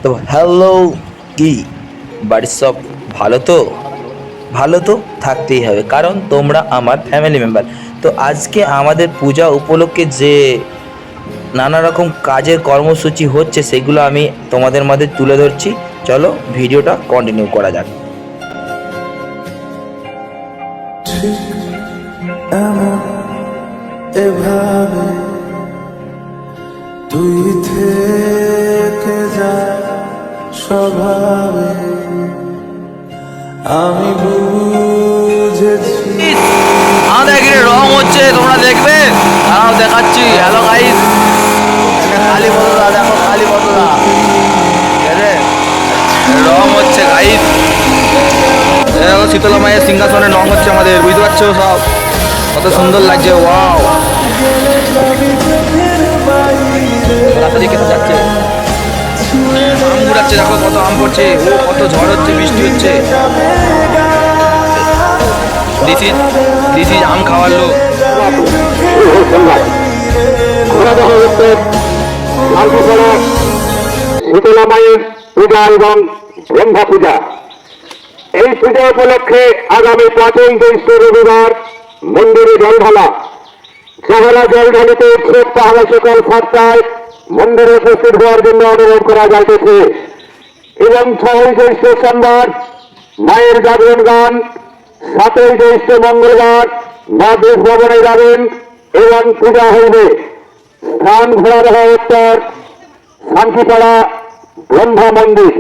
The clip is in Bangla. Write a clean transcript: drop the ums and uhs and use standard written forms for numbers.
তো হ্যালো, কি বাড়ির সব ভালো তো? ভালো তো থাকতেই হবে, কারণ তোমরা আমার ফ্যামিলি মেম্বার। তো আজকে আমাদের পূজা উপলক্ষে যে নানা রকম কাজের কর্মসূচি হচ্ছে সেগুলো আমি তোমাদের মাঝে তুলে ধরছি। চলো ভিডিওটা কন্টিনিউ করা যাক। এভাবে তুই থেকে যা স্বভাবে আমি বুঝেছি। আমাদের এখানে রং হচ্ছে, তোমরা দেখবে। তারাও দেখাচ্ছি। হ্যালো গাইস, কালী পদরা দেখো, কালী পদরা রং হচ্ছে গাইস। দেখো শীতলা মায়ের সিংহাসনের রং হচ্ছে আমাদের, বুঝতে পারছো? সব কত সুন্দর লাগছে। ওয়াও, রাস্তা দিয়ে কেটে যাচ্ছে, আম ঘুরাচ্ছে, দেখো কত আম পড়ছে। ও কত ঝড় হচ্ছে, বৃষ্টি হচ্ছে। দিস ইজ আম খাওয়ার লোক। শীতলা মায়ের পূজা এবং ব্রহ্মা পূজা। এই পূজা উপলক্ষে আগামী 5ই জ্যৈষ্ঠ রবিবার মন্দিরে জলঢালা। সকালে জলঢালিতে উৎসব তাহলে সকাল 7টায় মন্দিরে উপস্থিত হওয়ার জন্য অনুরোধ করা যাইতেছে। এবং 6ই জ্যৈষ্ঠ সোমবার মায়ের জাগরণ গান, 7ই জ্যৈষ্ঠ মঙ্গলবার মা দেশ ভবনে যাবেন এবং পূজা হইবে। স্থান ঘোরা উত্তর শান্তিপাড়া ব্রহ্মা মন্দির।